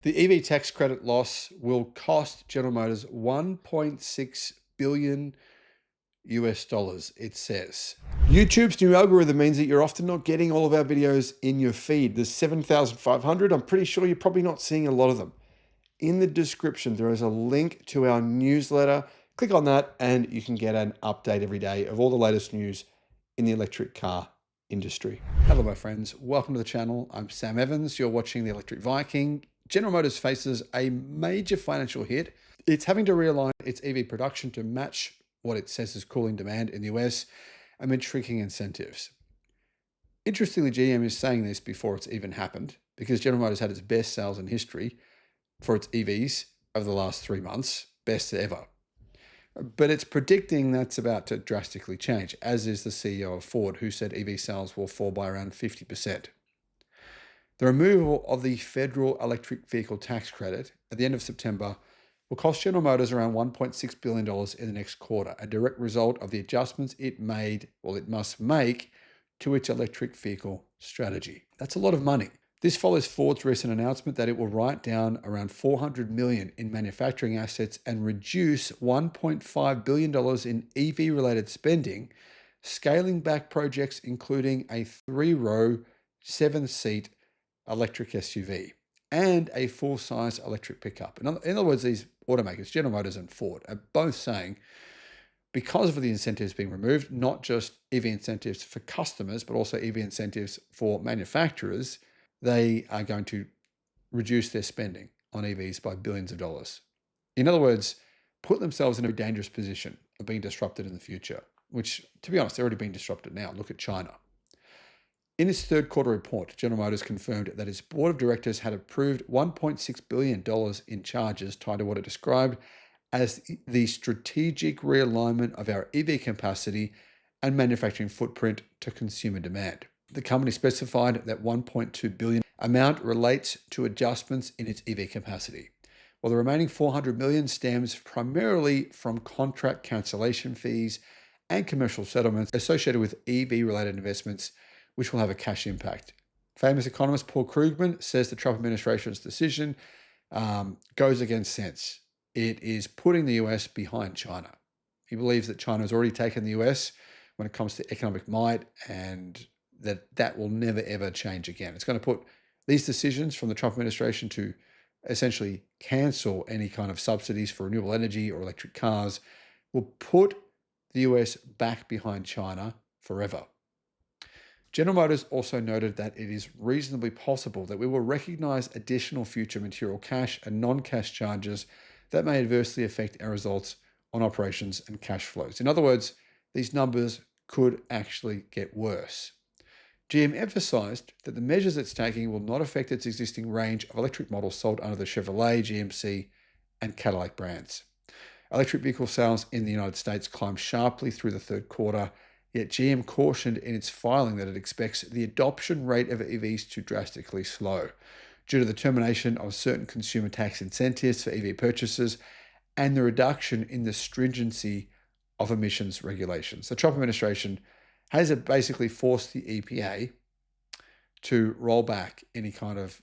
The EV tax credit loss will cost General Motors 1.6 billion US dollars, it says. YouTube's new algorithm means that you're often not getting all of our videos in your feed. There's 7,500. I'm pretty sure you're probably not seeing a lot of them. In the description, there is a link to our newsletter. Click on that and you can get an update every day of all the latest news in the electric car industry. Hello, my friends. Welcome to the channel. I'm Sam Evans. You're watching the Electric Viking. General Motors faces a major financial hit. It's having to realign its EV production to match what it says is cooling demand in the US amid shrinking incentives. Interestingly, GM is saying this before it's even happened because General Motors had its best sales in history for its EVs over the last 3 months, best ever. But it's predicting that's about to drastically change, as is the CEO of Ford, who said EV sales will fall by around 50%. The removal of the federal electric vehicle tax credit at the end of September will cost General Motors around $1.6 billion in the next quarter, a direct result of the adjustments it must make to its electric vehicle strategy. That's a lot of money. This follows Ford's recent announcement that it will write down around $400 million in manufacturing assets and reduce $1.5 billion in EV-related spending, scaling back projects including a 3-row, 7-seat electric SUV and a full-size electric pickup. In other words, these automakers, General Motors and Ford, are both saying because of the incentives being removed, not just EV incentives for customers, but also EV incentives for manufacturers, they are going to reduce their spending on EVs by billions of dollars. In other words, put themselves in a dangerous position of being disrupted in the future, which, to be honest, they're already being disrupted now. Look at China. In its third quarter report, General Motors confirmed that its board of directors had approved $1.6 billion in charges tied to what it described as the strategic realignment of our EV capacity and manufacturing footprint to consumer demand. The company specified that $1.2 billion amount relates to adjustments in its EV capacity, while the remaining $400 million stems primarily from contract cancellation fees and commercial settlements associated with EV-related investments, which will have a cash impact. Famous economist Paul Krugman says the Trump administration's decision goes against sense. It is putting the US behind China. He believes that China has already taken the US when it comes to economic might and that will never, ever change again. It's going to put these decisions from the Trump administration to essentially cancel any kind of subsidies for renewable energy or electric cars will put the US back behind China forever. General Motors also noted that it is reasonably possible that we will recognize additional future material cash and non-cash charges that may adversely affect our results on operations and cash flows. In other words, these numbers could actually get worse. GM emphasized that the measures it's taking will not affect its existing range of electric models sold under the Chevrolet, GMC, and Cadillac brands. Electric vehicle sales in the United States climbed sharply through the third quarter, yet GM cautioned in its filing that it expects the adoption rate of EVs to drastically slow due to the termination of certain consumer tax incentives for EV purchases and the reduction in the stringency of emissions regulations. The Trump administration has basically forced the EPA to roll back any kind of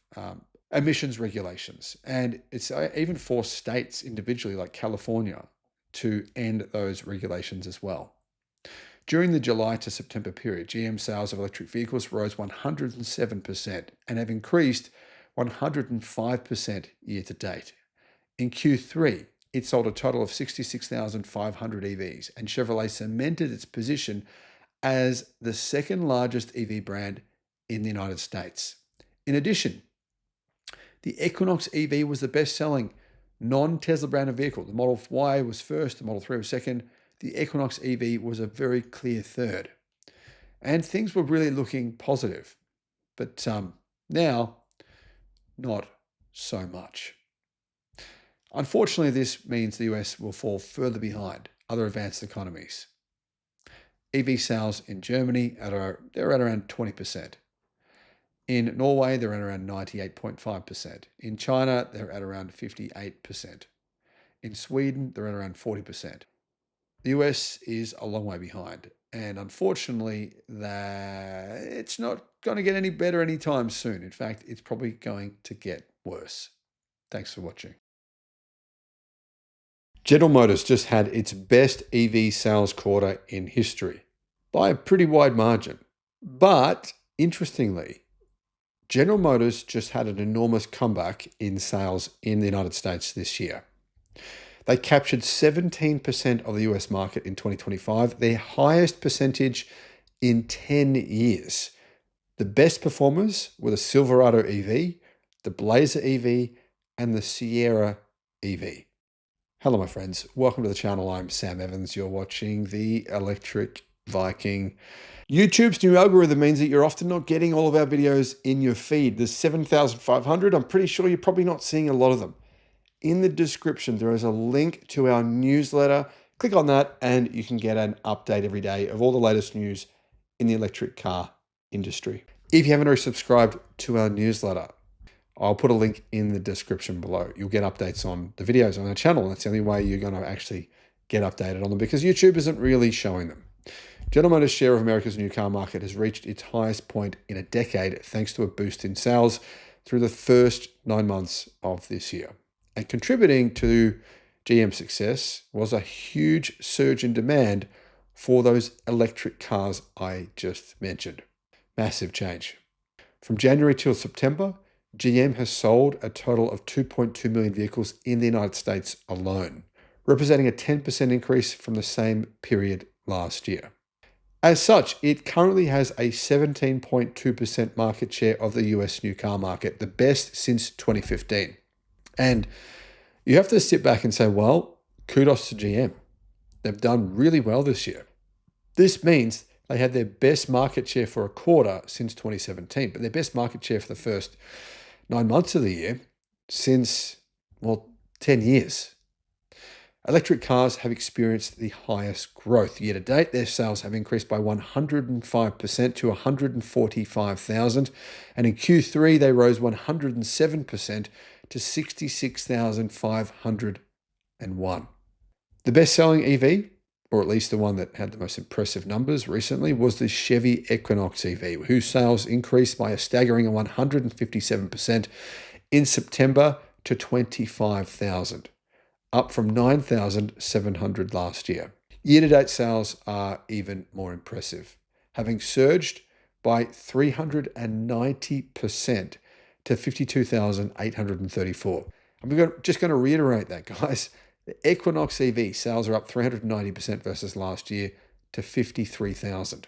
emissions regulations. And it's even forced states individually, like California, to end those regulations as well. During the July to September period, GM sales of electric vehicles rose 107% and have increased 105% year to date. In Q3, it sold a total of 66,500 EVs, and Chevrolet cemented its position as the second largest EV brand in the United States. In addition, the Equinox EV was the best-selling non-Tesla branded vehicle. The Model Y was first, the Model 3 was second. The Equinox EV was a very clear third. And things were really looking positive. But now, not so much. Unfortunately, this means the US will fall further behind other advanced economies. EV sales in Germany, they're at around 20%. In Norway, they're at around 98.5%. In China, they're at around 58%. In Sweden, they're at around 40%. The US is a long way behind. And unfortunately, it's not going to get any better anytime soon. In fact, it's probably going to get worse. Thanks for watching. General Motors just had its best EV sales quarter in history by a pretty wide margin. But interestingly, General Motors just had an enormous comeback in sales in the United States this year. They captured 17% of the US market in 2025, their highest percentage in 10 years. The best performers were the Silverado EV, the Blazer EV, and the Sierra EV. Hello, my friends. Welcome to the channel. I'm Sam Evans. You're watching the Electric Viking. YouTube's new algorithm means that you're often not getting all of our videos in your feed. There's 7,500. I'm pretty sure you're probably not seeing a lot of them. In the description, there is a link to our newsletter. Click on that and you can get an update every day of all the latest news in the electric car industry. If you haven't already subscribed to our newsletter, I'll put a link in the description below. You'll get updates on the videos on our channel. That's the only way you're going to actually get updated on them because YouTube isn't really showing them. General Motors' share of America's new car market has reached its highest point in a decade thanks to a boost in sales through the first 9 months of this year. And contributing to GM's success was a huge surge in demand for those electric cars I just mentioned. Massive change. From January till September, GM has sold a total of 2.2 million vehicles in the United States alone, representing a 10% increase from the same period last year. As such, it currently has a 17.2% market share of the US new car market, the best since 2015. And you have to sit back and say, well, kudos to GM. They've done really well this year. This means they had their best market share for a quarter since 2017, but their best market share for the first 9 months of the year since, well, 10 years. Electric cars have experienced the highest growth. Year to date, their sales have increased by 105% to 145,000. And in Q3, they rose 107% to 66,501. The best-selling EV, or at least the one that had the most impressive numbers recently, was the Chevy Equinox EV, whose sales increased by a staggering 157% in September to 25,000, up from 9,700 last year. Year-to-date sales are even more impressive, having surged by 390% to 52,834. I'm just going to reiterate that, guys. The Equinox EV sales are up 390% versus last year to 53,000.